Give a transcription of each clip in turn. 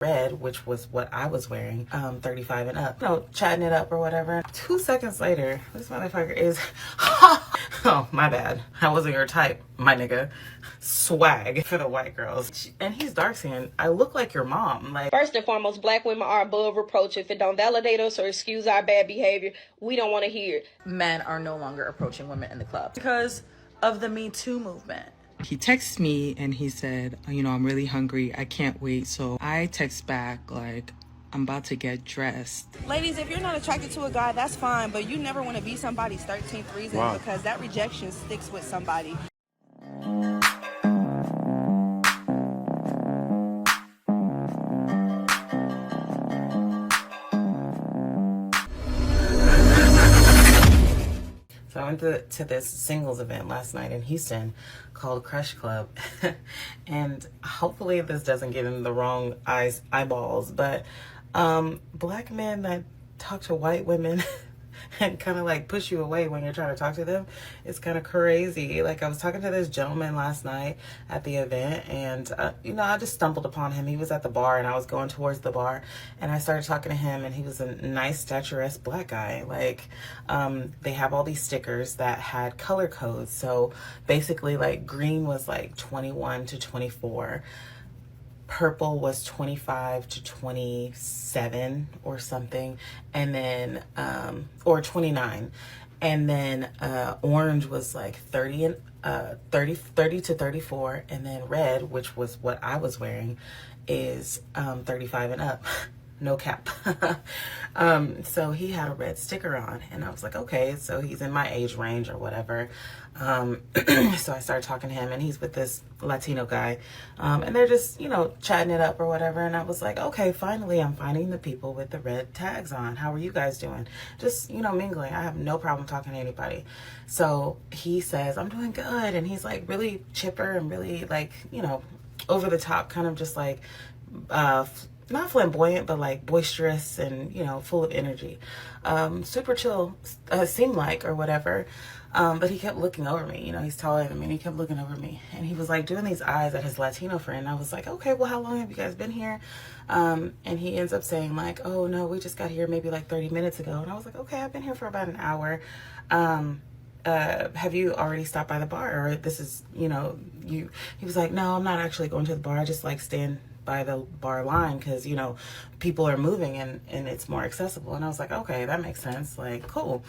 red, which was what I was wearing, 35 and up, chatting it up or whatever. 2 seconds later, this motherfucker is, oh, my bad. I wasn't your type, my nigga. Swag for the white girls. And he's dark skinned. I look like your mom. Like, first and foremost, black women are above reproach. If it don't validate us or excuse our bad behavior, we don't want to hear it. Men are no longer approaching women in the club because of the Me Too movement. He texted me and he said, I'm really hungry. I can't wait. So I text back like, I'm about to get dressed. Ladies, if you're not attracted to a guy, that's fine, but you never want to be somebody's 13th reason because that rejection sticks with somebody. so I went to this singles event last night in Houston called Crush Club. And hopefully this doesn't get in the wrong eyeballs, but black men that talk to white women and kind of like push you away when you're trying to talk to them, it's kind of crazy. Like, I was talking to this gentleman last night at the event, and I just stumbled upon him. He was at the bar and I was going towards the bar, and I started talking to him, and he was a nice statuesque black guy. Like, they have all these stickers that had color codes. So basically, like, green was like 21 to 24, purple was 25 to 27 or something, and then or 29, and then orange was like 30 to 34, and then red, which was what I was wearing, is 35 and up. No cap. So he had a red sticker on, and I was like, okay, so he's in my age range or whatever. So I started talking to him, and he's with this Latino guy, and they're just, chatting it up or whatever. And I was like, okay, finally I'm finding the people with the red tags on. How are you guys doing? Just, mingling. I have no problem talking to anybody. So he says, I'm doing good. And he's like really chipper and really like, over the top, kind of just like, not flamboyant, but like boisterous and, full of energy. Super chill, seemed like, or whatever. But he kept looking over me. He's taller than me, and he kept looking over me. And he was like doing these eyes at his Latino friend. I was like, okay, well, how long have you guys been here? And he ends up saying like, oh no, we just got here maybe like 30 minutes ago. And I was like, okay, I've been here for about an hour. Have you already stopped by the bar? Or this is, he was like, no, I'm not actually going to the bar. I just like staying by the bar line because people are moving and it's more accessible. And I was like, okay, that makes sense. Like, cool.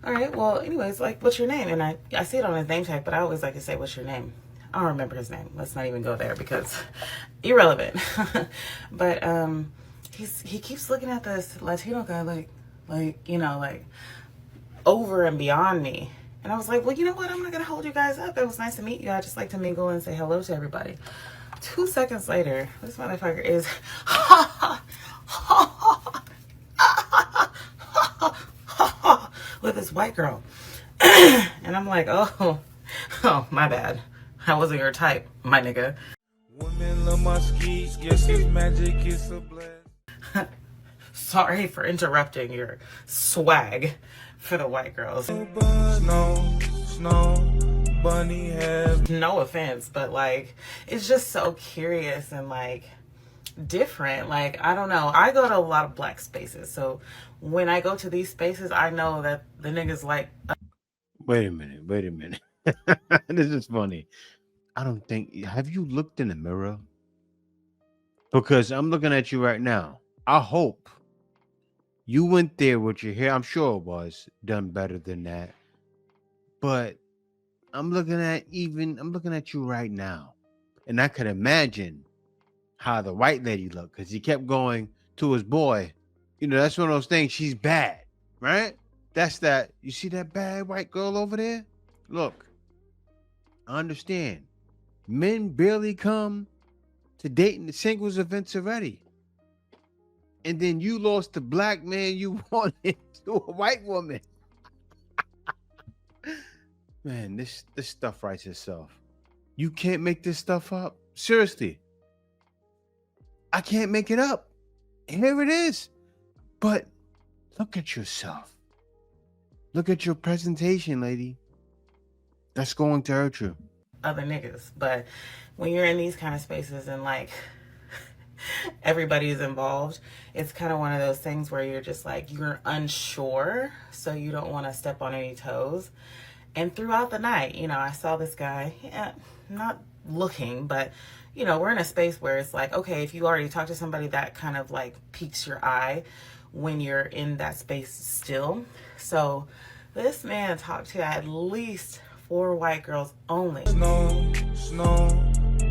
All right, well, anyways, like, what's your name? And I see it on his name tag, but I always like to say, what's your name? I don't remember his name. Let's not even go there because irrelevant. But he keeps looking at this Latino guy like over and beyond me. And I was like, well, you know what, I'm not gonna hold you guys up. It was nice to meet you. I just like to mingle and say hello to everybody. 2 seconds later, this motherfucker is with this white girl. And I'm like, oh, my bad. I wasn't your type, my nigga. Women love my skis, guess it's magic, it's a blast. Sorry for interrupting your swag for the white girls. Snow, bunny have. No offense, but like, it's just so curious and like different. Like, I don't know. I go to a lot of black spaces, so when I go to these spaces, I know that the niggas like. Wait a minute. This is funny. I don't think. Have you looked in the mirror? Because I'm looking at you right now. I hope you went there with your hair. I'm sure it was done better than that. But I'm looking at you right now, and I could imagine how the white lady looked because he kept going to his boy. That's one of those things. She's bad, right? That's that. You see that bad white girl over there? Look, I understand. Men barely come to dating the singles events already. And then you lost the black man you wanted to a white woman. Man, this stuff writes itself. You can't make this stuff up. Seriously. I can't make it up. Here it is. But look at yourself. Look at your presentation, lady. That's going to hurt you. Other niggas. But when you're in these kind of spaces and like everybody's involved. It's kind of one of those things where you're just like, you're unsure, so you don't want to step on any toes. And throughout the night, I saw this guy, not looking, but, we're in a space where it's like, okay, if you already talk to somebody, that kind of like piques your eye when you're in that space still. So this man talked to at least 4 white girls only. Snow,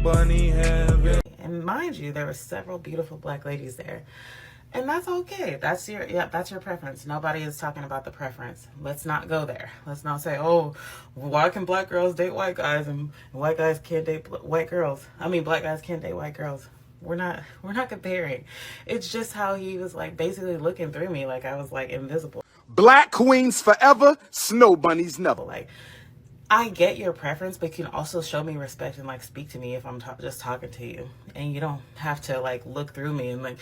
bunny heaven. And mind you, there were several beautiful black ladies there. And that's okay. That's your preference. Nobody is talking about the preference. Let's not go there. Let's not say, oh, why can black girls date white guys and white guys can't date white girls? I mean, black guys can't date white girls. We're not comparing. It's just how he was like basically looking through me like I was like invisible. Black queens forever, snow bunnies never. Like, I get your preference, but you can also show me respect and like speak to me if I'm just talking to you. And you don't have to like look through me and like,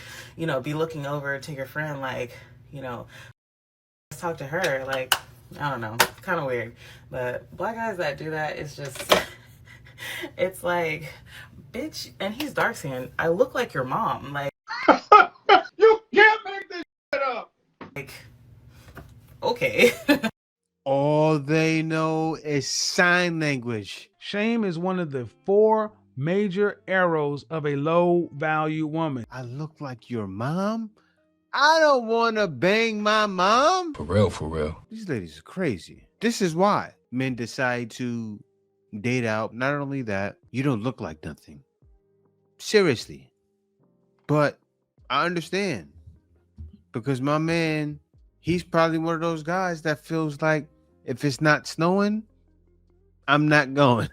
be looking over to your friend like, let's talk to her. Like, I don't know, kind of weird. But black guys that do that, it's just, it's like, bitch, and he's dark skinned. I look like your mom. Like, You can't make this shit up. like, okay. All they know is sign language. Shame is one of the 4 major arrows of a low-value woman. I look like your mom? I don't want to bang my mom. For real, for real. These ladies are crazy. This is why men decide to date out. Not only that, you don't look like nothing. Seriously. But I understand. Because my man, he's probably one of those guys that feels like if it's not snowing, I'm not going.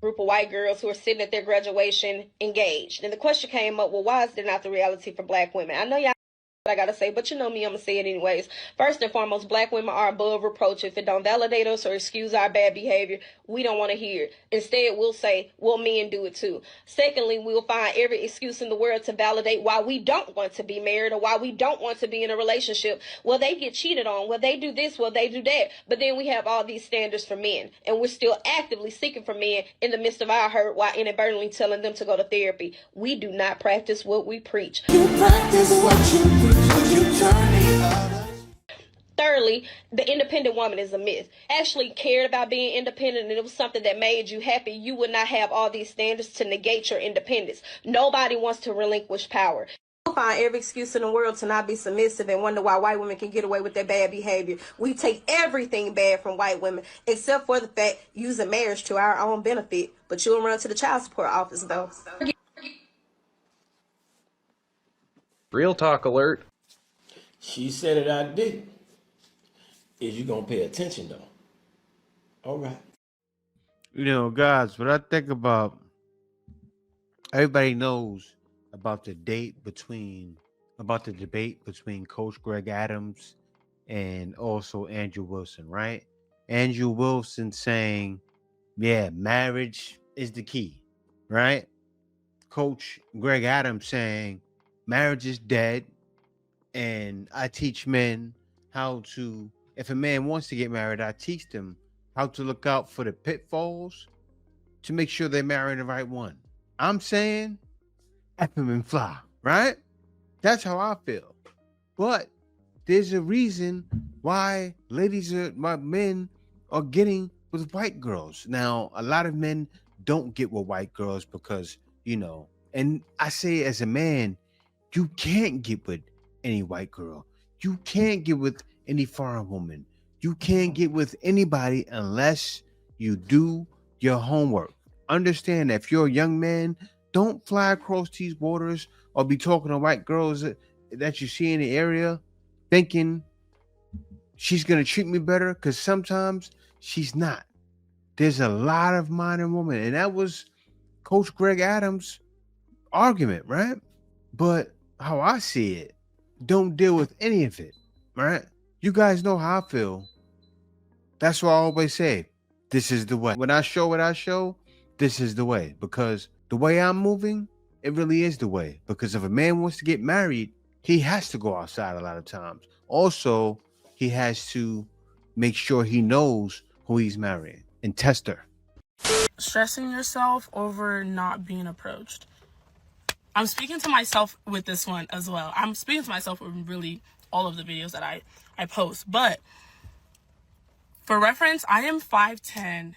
Group of white girls who are sitting at their graduation engaged. And the question came up, well, why is there not the reality for black women? I know y'all I gotta say, but you know me, I'm gonna say it anyways. First and foremost, black women are above reproach. If it don't validate us or excuse our bad behavior, we don't want to hear it. Instead, we'll say, well, men do it too. Secondly, we'll find every excuse in the world to validate why we don't want to be married or why we don't want to be in a relationship. Well, they get cheated on. Well, they do this. Well, they do that. But then we have all these standards for men, and we're still actively seeking for men in the midst of our hurt while inadvertently telling them to go to therapy. We do not practice what we preach. You practice what you preach. Thirdly, the independent woman is a myth. Actually cared about being independent and it was something that made you happy, you would not have all these standards to negate your independence. Nobody wants to relinquish power. You'll find every excuse in the world to not be submissive and wonder why white women can get away with their bad behavior. We take everything bad from white women, except for the fact using marriage to our own benefit. But you'll run to the child support office, though. Real talk alert. She said it, I did. Is you gonna pay attention though? All right. Guys, what I think about, everybody knows about the debate between Coach Greg Adams and also Andrew Wilson, right? Andrew Wilson saying, yeah, marriage is the key, right? Coach Greg Adams saying, marriage is dead, and I teach men how to, if a man wants to get married, I teach them how to look out for the pitfalls to make sure they marry the right one. I'm saying, F him and fly, right? That's how I feel. But there's a reason why men are getting with white girls. Now, a lot of men don't get with white girls because, and I say as a man, you can't get with any white girl. You can't get with any foreign woman. You can't get with anybody unless you do your homework. Understand that if you're a young man, don't fly across these waters or be talking to white girls that you see in the area thinking she's going to treat me better, because sometimes she's not. There's a lot of modern women, and that was Coach Greg Adams' argument, right? But how I see it, don't deal with any of it, right? You guys know how I feel. That's why I always say, this is the way. When I show what I show, this is the way. Because the way I'm moving, it really is the way. Because if a man wants to get married, he has to go outside a lot of times. Also, he has to make sure he knows who he's marrying and test her. Stressing yourself over not being approached. I'm speaking to myself with this one as well. I'm speaking to myself with really all of the videos that I post. But for reference, I am 5'10"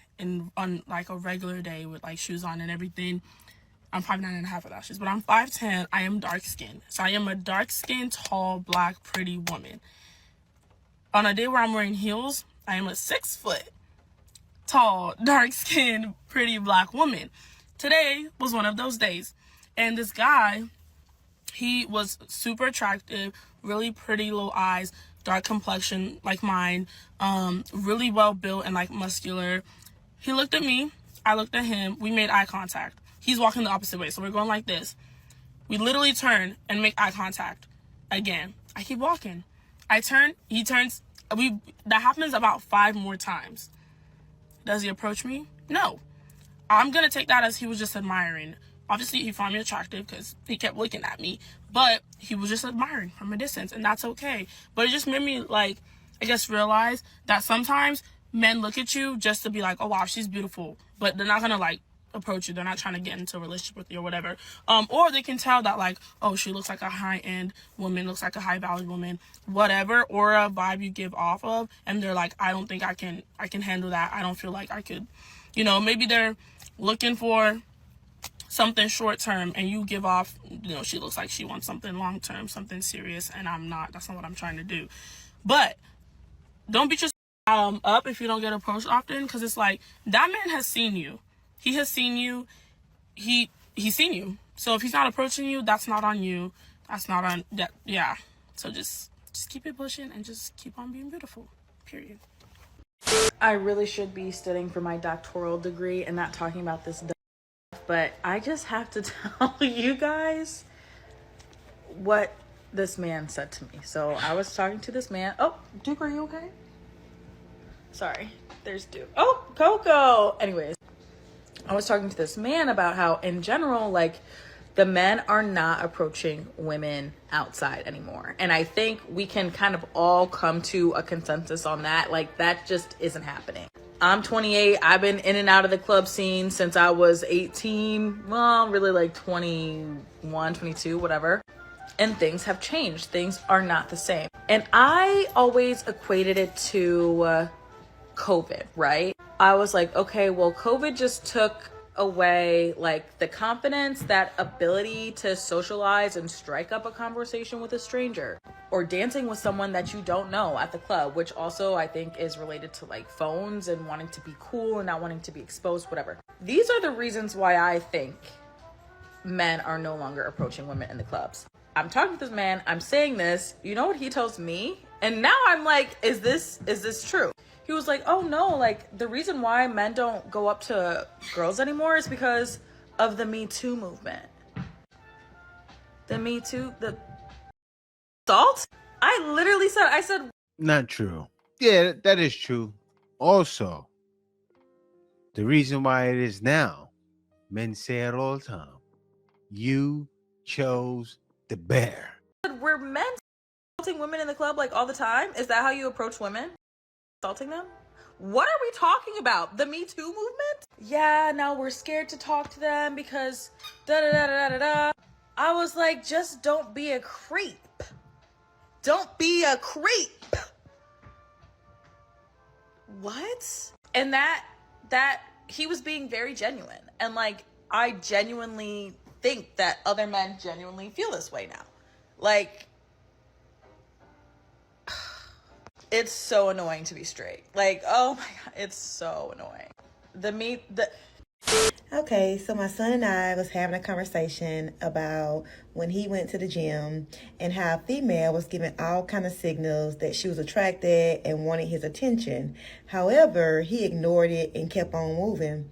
on like a regular day with like shoes on and everything. I'm 5'9.5" without shoes, but I'm 5'10". I am dark skinned. So I am a dark skinned, tall, black, pretty woman. On a day where I'm wearing heels, I am a 6 foot tall, dark skinned, pretty black woman. Today was one of those days. And this guy, he was super attractive, really pretty little eyes, dark complexion like mine, really well built and like muscular. He looked at me, I looked at him, we made eye contact. He's walking the opposite way, so we're going like this. We literally turn and make eye contact again. I keep walking. I turn, he turns. That happens about 5 more times. Does he approach me? No. I'm going to take that as he was just admiring. Obviously, he found me attractive because he kept looking at me. But he was just admiring from a distance, and that's okay. But it just made me, like, I guess realize that sometimes men look at you just to be like, oh, wow, she's beautiful. But they're not going to, like, approach you. They're not trying to get into a relationship with you or whatever. Or they can tell that, like, oh, she looks like a high-end woman, looks like a high-value woman, whatever, or a vibe you give off of. And they're like, I don't think I can handle that. I don't feel like I could, you know, maybe they're looking for something short-term and you give off, you know, she looks like she wants something long-term, something serious, and I'm not. That's not what I'm trying to do. But don't beat yourself up if you don't get approached often, because it's like, that man has seen you. He has seen you. He's seen you. So if he's not approaching you, that's not on you. That's not on that. Yeah. So just keep it pushing and just keep on being beautiful. Period. I really should be studying for my doctoral degree and not talking about this stuff, but I just have to tell you guys what this man said to me. So I was talking to this man. Oh, Duke, are you okay? Sorry, there's Duke. Oh, Coco. Anyways, I was talking to this man about how in general, like, the men are not approaching women outside anymore. And I think we can kind of all come to a consensus on that. Like, that just isn't happening. I'm 28. I've been in and out of the club scene since I was 18. Well, really like 21, 22, whatever. And things have changed. Things are not the same. And I always equated it to COVID, right? I was like, okay, well, COVID just took away like the confidence, that ability to socialize and strike up a conversation with a stranger, or dancing with someone that you don't know at the club, which also I think is related to like phones and wanting to be cool and not wanting to be exposed, whatever. These are the reasons why I think men are no longer approaching women in the clubs. I'm talking to this man, I'm saying this, you know what he tells me? And now I'm like, is this true? He was like, oh no, like the reason why men don't go up to girls anymore is because of the Me Too movement. The Me Too, the assault? I said, Not true. Yeah, that is true. Also, the reason why it is now, men say it all the time. You chose the bear. were men assaulting women in the club like all the time? Is that how you approach women? Assaulting them? What are we talking about? The Me Too movement? Yeah, now we're scared to talk to them because da-da-da-da-da-da. I was like, just don't be a creep. Don't be a creep. What? And that he was being very genuine. And like, I genuinely think that other men genuinely feel this way now. Like, it's so annoying to be straight. Like, oh my God, it's so annoying. Okay, so my son and I was having a conversation about when he went to the gym and how a female was giving all kind of signals that she was attracted and wanted his attention. However, he ignored it and kept on moving.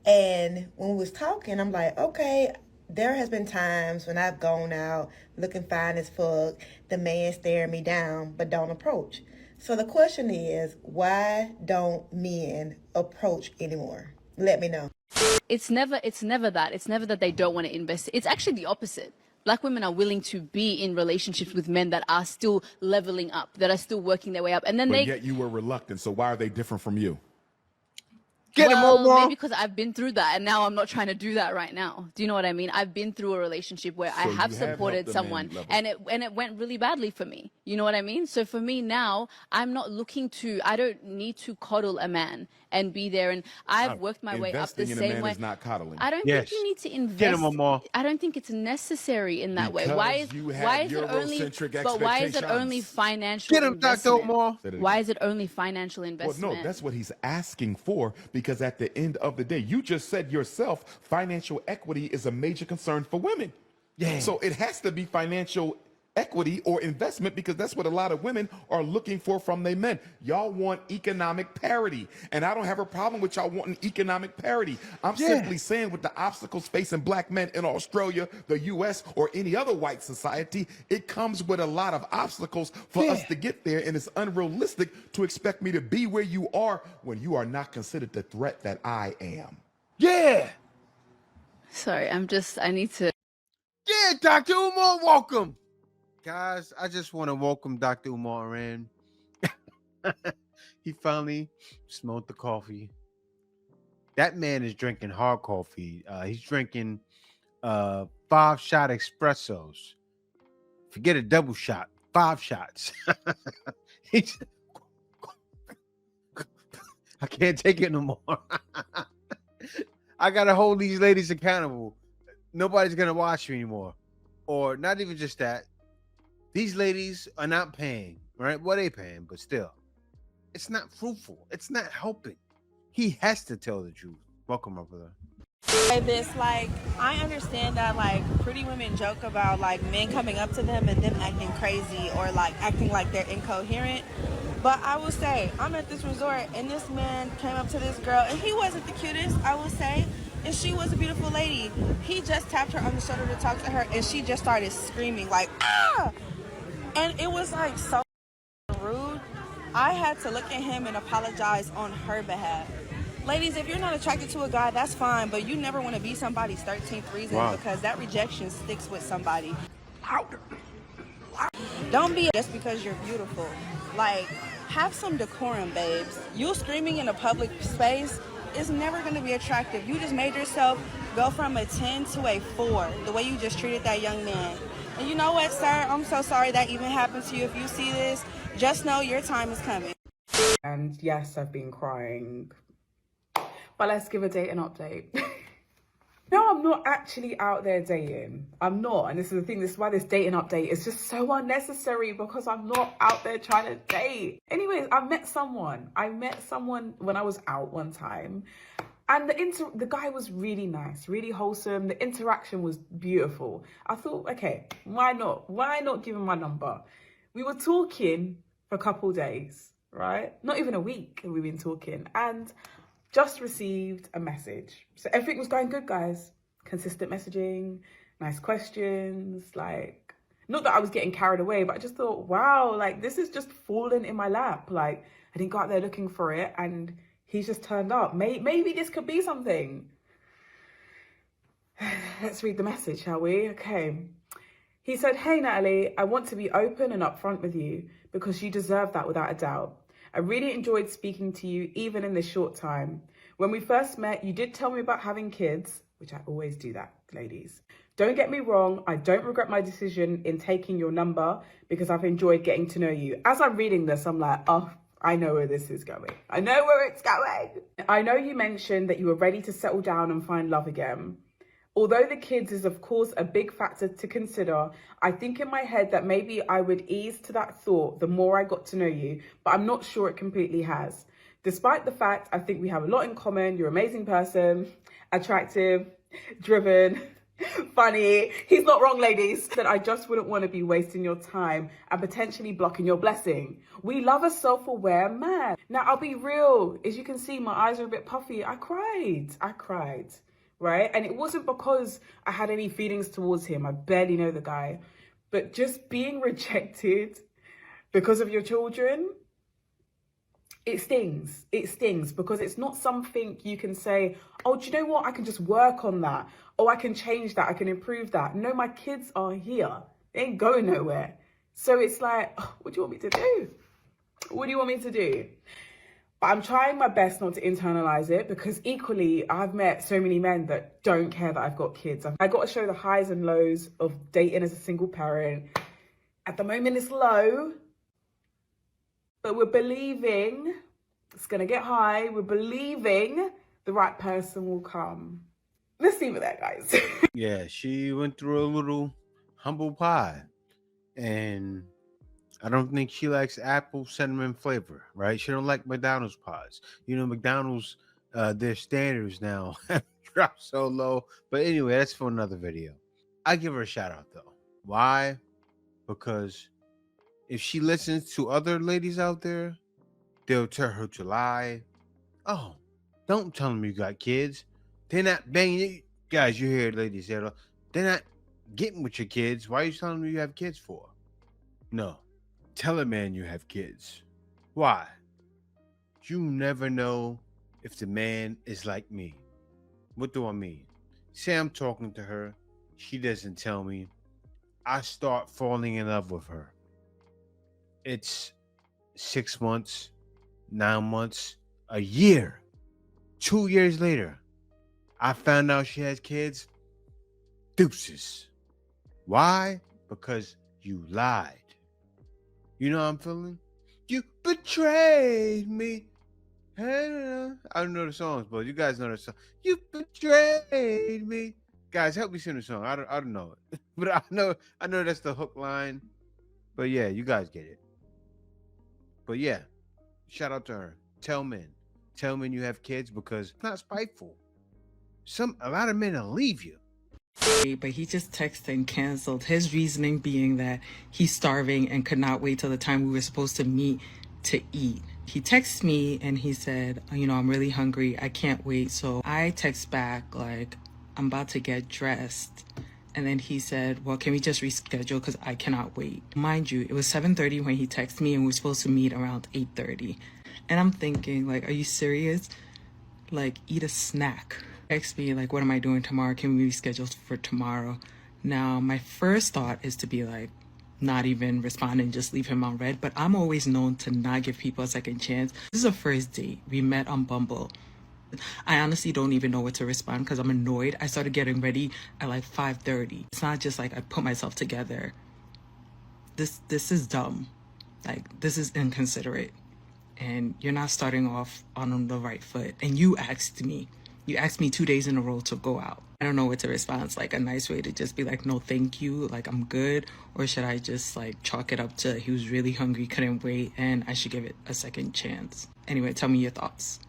And when we was talking, I'm like, okay, there has been times when I've gone out looking fine as fuck, the man staring me down, but don't approach. So the question is, why don't men approach anymore? Let me know. It's never that. It's never that they don't want to invest. It's actually the opposite. Black women are willing to be in relationships with men that are still leveling up, that are still working their way up. And then But yet you were reluctant, so why are they different from you? Get him, Well, Omar. maybe because I've been through that and now I'm not trying to do that right now. Do you know what I mean? I've been through a relationship where I have supported someone and it went really badly for me. You know what I mean? So for me now, I'm not looking to, I don't need to coddle a man and be there. And I've worked my way up the same way. Not coddling. I don't think you need to invest. Get him, Omar. I don't think it's necessary in that way. Why is it only financial Get him, Dr. Omar. Why is it only financial investment? Well, no, that's what he's asking for, because at the end of the day, you just said yourself, financial equity is a major concern for women. Yeah. So it has to be financial equity or investment, because that's what a lot of women are looking for from their men. Y'all want economic parity, and I don't have a problem with y'all wanting economic parity. I'm simply saying, with the obstacles facing black men in Australia, the US, or any other white society, it comes with a lot of obstacles for us to get there, and it's unrealistic to expect me to be where you are when you are not considered the threat that I am. Yeah. Sorry, I need to. Yeah, Dr. Umar, welcome. Guys, I just want to welcome Dr. Umar in. He finally smelled the coffee. That man is drinking hard coffee. He's drinking 5-shot espressos. Forget a double shot, 5 shots. I can't take it no more. I gotta hold these ladies accountable. Nobody's gonna watch me anymore. Or not even just that. These ladies are not paying, right? Well, they paying, but still, it's not fruitful. It's not helping. He has to tell the truth. Welcome, my brother. This, like, I understand that, like, pretty women joke about, like, men coming up to them and them acting crazy or, like, acting like they're incoherent. But I will say, I'm at this resort and this man came up to this girl and he wasn't the cutest, I will say. And she was a beautiful lady. He just tapped her on the shoulder to talk to her and she just started screaming, like, ah! And it was, like, so rude. I had to look at him and apologize on her behalf. Ladies, if you're not attracted to a guy, that's fine, but you never want to be somebody's 13th reason because that rejection sticks with somebody. Don't be just because you're beautiful. Like, have some decorum, babes. You screaming in a public space is never going to be attractive. You just made yourself go from a 10 to a 4, the way you just treated that young man. And you know what, sir? I'm so sorry that even happened to you. If you see this, just know your time is coming. And yes, I've been crying. But let's give a dating update. No, I'm not actually out there dating. I'm not. And this is the thing. This is why this dating update is just so unnecessary, because I'm not out there trying to date. Anyways, I met someone. When I was out one time. And the guy was really nice, really wholesome. The interaction was beautiful. I thought, okay, why not? Why not give him my number? We were talking for a couple days, right? Not even a week we've been talking. And just received a message. So everything was going good, guys. Consistent messaging, nice questions, like, not that I was getting carried away, but I just thought, wow, like, this is just falling in my lap. Like, I didn't go out there looking for it, and he's just turned up. Maybe this could be something. Let's read the message, shall we? Okay. He said, "Hey, Natalie, I want to be open and upfront with you because you deserve that without a doubt. I really enjoyed speaking to you, even in this short time. When we first met, you did tell me about having kids," which I always do that, ladies. "Don't get me wrong, I don't regret my decision in taking your number because I've enjoyed getting to know you." As I'm reading this, I'm like, oh, I know where this is going. I know where it's going. I know you mentioned that you were ready to settle down and find love again. Although the kids is of course a big factor to consider, I think in my head that maybe I would ease to that thought the more I got to know you, but I'm not sure it completely has. Despite the fact I think we have a lot in common, you're an amazing person, attractive, driven, funny. He's not wrong, ladies. That I just wouldn't want to be wasting your time and potentially blocking your blessing. We love a self-aware man. Now, I'll be real. As you can see, my eyes are a bit puffy. I cried. Right? And it wasn't because I had any feelings towards him. I barely know the guy. But just being rejected because of your children, it stings. It stings because it's not something you can say, oh, do you know what? I can just work on that. Oh, I can change that. I can improve that. No, my kids are here. They ain't going nowhere. So it's like, oh, what do you want me to do? What do you want me to do? But I'm trying my best not to internalize it, because equally I've met so many men that don't care that I've got kids. I got to show the highs and lows of dating as a single parent. At the moment it's low, but we're believing it's going to get high. We're believing the right person will come. Let's leave it there, guys. Yeah, she went through a little humble pie. And I don't think she likes apple cinnamon flavor, right? She don't like McDonald's pies. You know, McDonald's, their standards now have dropped so low. But anyway, that's for another video. I give her a shout out though. Why? Because if she listens to other ladies out there, they'll tell her to lie. Oh, don't tell them you got kids. They're not banging. Guys, you hear ladies there. They're not getting with your kids. Why are you telling them you have kids for? No. Tell a man you have kids. Why? You never know if the man is like me. What do I mean? Say I'm talking to her. She doesn't tell me. I start falling in love with her. It's 6 months, 9 months, a year. 2 years later, I found out she has kids. Deuces. Why? Because you lied. You know how I'm feeling? You betrayed me. I don't know the songs, but you guys know the song. You betrayed me. Guys, help me sing the song. I don't know it. But I know that's the hook line. But yeah, you guys get it. But yeah, shout out to her. Tell men you have kids, because it's not spiteful. A lot of men will leave you. But he just texted and canceled, his reasoning being that he's starving and could not wait till the time we were supposed to meet to eat. He texted me and he said, I'm really hungry, I can't wait. So I text back like, I'm about to get dressed. And then he said, well, can we just reschedule because I cannot wait. Mind you, it was 7:30 when he texted me and we were supposed to meet around 8:30. And I'm thinking, like, are you serious? Like, eat a snack. Text me like, what am I doing tomorrow? Can we reschedule for tomorrow? Now, my first thought is to be like, not even respond and just leave him on red. But I'm always known to not give people a second chance. This is a first date. We met on Bumble. I honestly don't even know what to respond because I'm annoyed. I started getting ready at like 5:30. It's not just like I put myself together. This is dumb. Like, this is inconsiderate. And you're not starting off on the right foot. And you asked me 2 days in a row to go out. I don't know what to respond. It's like a nice way to just be like, no, thank you. Like, I'm good. Or should I just like chalk it up to he was really hungry, couldn't wait, and I should give it a second chance? Anyway, tell me your thoughts.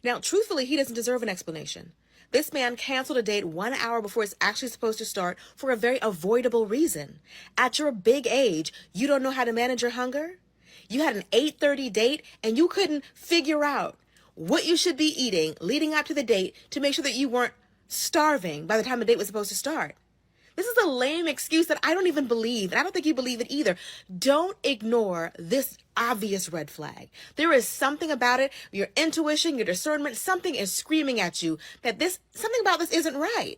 Now, truthfully, he doesn't deserve an explanation. This man canceled a date 1 hour before it's actually supposed to start for a very avoidable reason. At your big age, you don't know how to manage your hunger? You had an 8:30 date and you couldn't figure out what you should be eating leading up to the date to make sure that you weren't starving by the time the date was supposed to start. This is a lame excuse that I don't even believe, and I don't think you believe it either. Don't ignore this obvious red flag. There is something about it, your intuition, your discernment, something is screaming at you that something about this isn't right.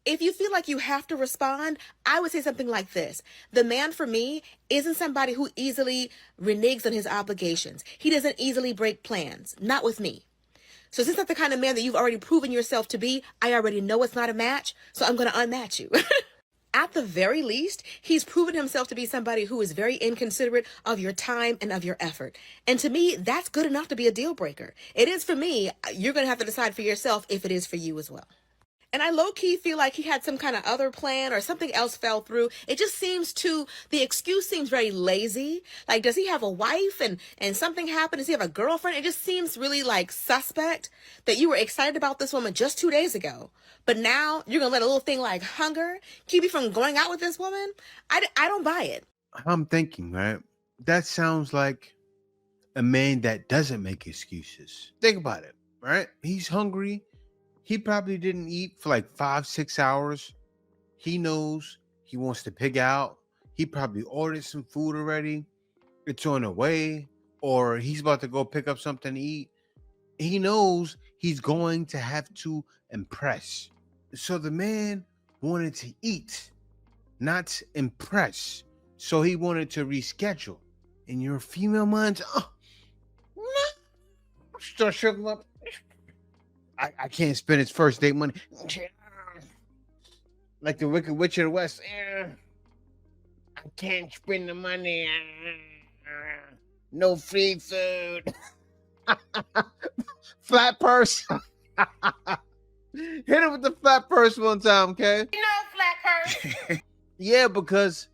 If you feel like you have to respond, I would say something like this. The man for me isn't somebody who easily reneges on his obligations. He doesn't easily break plans. Not with me. So since that's the kind of man that you've already proven yourself to be, I already know it's not a match, so I'm going to unmatch you. At the very least, he's proven himself to be somebody who is very inconsiderate of your time and of your effort. And to me, that's good enough to be a deal breaker. It is for me. You're going to have to decide for yourself if it is for you as well. And I low-key feel like he had some kind of other plan or something else fell through. It just seems the excuse seems very lazy. Like, does he have a wife and something happened? Does he have a girlfriend? It just seems really like suspect that you were excited about this woman just 2 days ago. But now you're going to let a little thing like hunger keep you from going out with this woman? I don't buy it. I'm thinking, right? That sounds like a man that doesn't make excuses. Think about it, right? He's hungry. He probably didn't eat for like 5-6 hours. He knows he wants to pig out. He probably ordered some food already. It's on the way, or he's about to go pick up something to eat. He knows he's going to have to impress. So the man wanted to eat, not impress. So he wanted to reschedule. In your female mind, start sugaring up. I can't spend his first date money. Like the Wicked Witch of the West. I can't spend the money. No free food. Flat purse. Hit him with the flat purse one time, okay? No flat purse. Yeah, because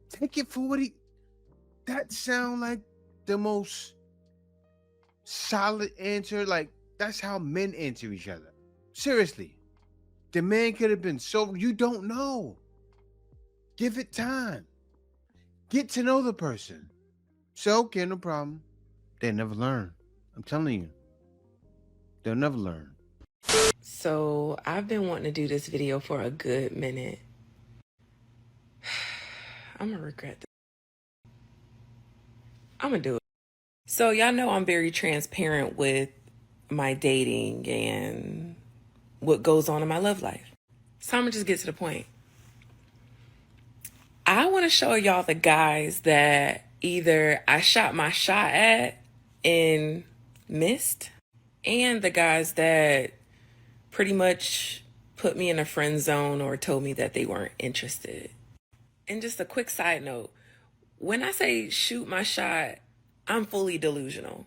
take it for what that sound like the most solid answer. Like, that's how men answer each other. Seriously. The man could have been so, you don't know. Give it time. Get to know the person. So, okay, no problem. They never learn. I'm telling you. They'll never learn. So I've been wanting to do this video for a good minute. I'm gonna regret this. I'm gonna do it. So y'all know I'm very transparent with my dating and what goes on in my love life. So I'm gonna just get to the point. I want to show y'all the guys that either I shot my shot at and missed, and the guys that pretty much put me in a friend zone or told me that they weren't interested. And just a quick side note, when I say shoot my shot, I'm fully delusional.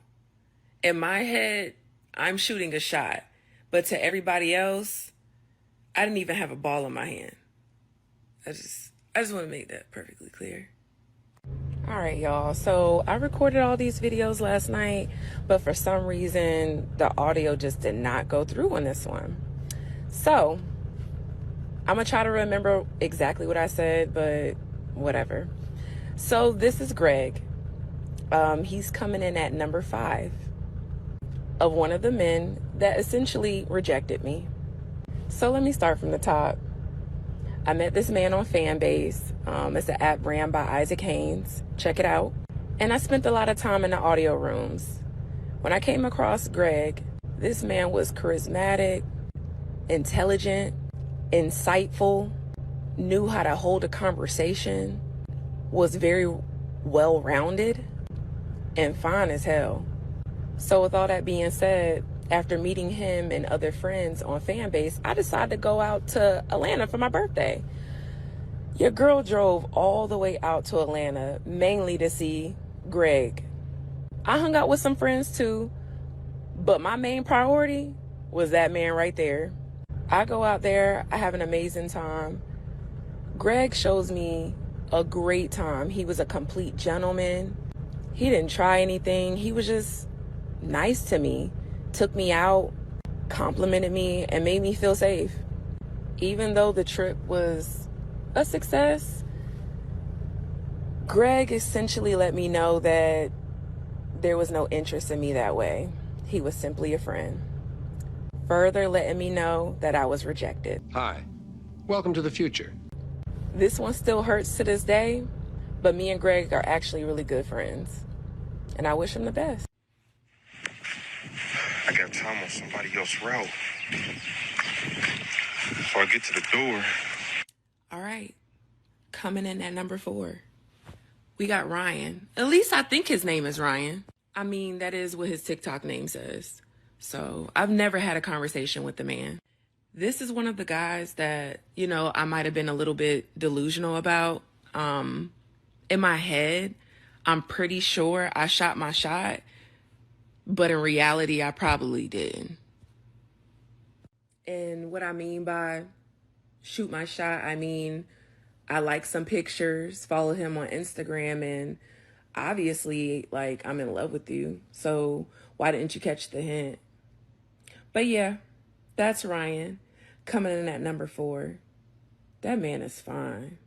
In my head, I'm shooting a shot. But to everybody else, I didn't even have a ball in my hand. I just want to make that perfectly clear. All right, y'all. So I recorded all these videos last night, but for some reason, the audio just did not go through on this one. So I'm going to try to remember exactly what I said, but whatever. So this is Greg. He's coming in at number 5 of one of the men that essentially rejected me. So let me start from the top. I met this man on Fanbase. It's an app ran by Isaac Haynes. Check it out. And I spent a lot of time in the audio rooms. When I came across Greg, this man was charismatic, intelligent, insightful, knew how to hold a conversation, was very well-rounded, and fine as hell. So with all that being said, after meeting him and other friends on Fanbase, I decided to go out to Atlanta for my birthday. Your girl drove all the way out to Atlanta, mainly to see Greg. I hung out with some friends too, but my main priority was that man right there. I go out there, I have an amazing time. Greg shows me a great time. He was a complete gentleman. He didn't try anything. He was just nice to me, took me out, complimented me, and made me feel safe. Even though the trip was a success, Greg essentially let me know that there was no interest in me that way. He was simply a friend. Further letting me know that I was rejected. Hi. Welcome to the future. This one still hurts to this day, but me and Greg are actually really good friends. And I wish him the best. I got time on somebody else's route. Before I get to the door. All right. Coming in at number 4. We got Ryan. At least I think his name is Ryan. I mean, that is what his TikTok name says. So I've never had a conversation with the man. This is one of the guys that, you know, I might have been a little bit delusional about. In my head, I'm pretty sure I shot my shot, but in reality, I probably didn't. And what I mean by shoot my shot, I mean, I like some pictures, follow him on Instagram, and obviously, like, I'm in love with you. So why didn't you catch the hint? But yeah, that's Ryan coming in at number 4. That man is fine.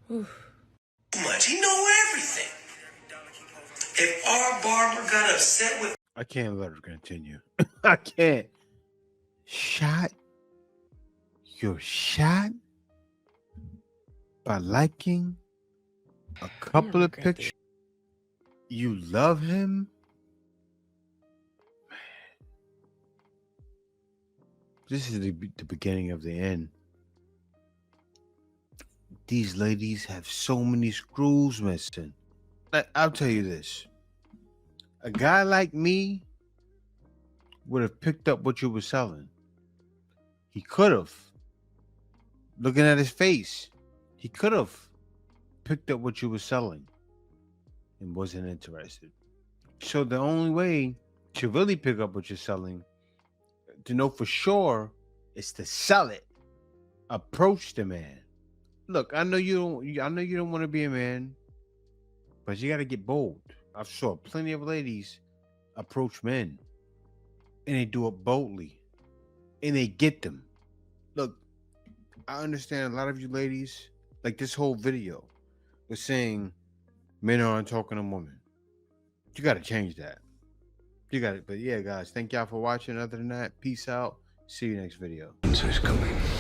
Whew. Much. He know everything. If our barber got upset with... I can't let her continue. I can't. Shot your shot by liking a couple of pictures. You love him? Man. This is the beginning of the end. These ladies have so many screws missing. I'll tell you this. A guy like me would have picked up what you were selling. He could have. Looking at his face, he could have picked up what you were selling and wasn't interested. So the only way to really pick up what you're selling, to know for sure, is to sell it. Approach the man. Look, I know you don't want to be a man, but you got to get bold. I've saw plenty of ladies approach men, and they do it boldly, and they get them. Look, I understand a lot of you ladies, like this whole video was saying men aren't talking to women. You got to change that. You got it. But yeah, guys, thank y'all for watching. Other than that, peace out. See you next video. Coming.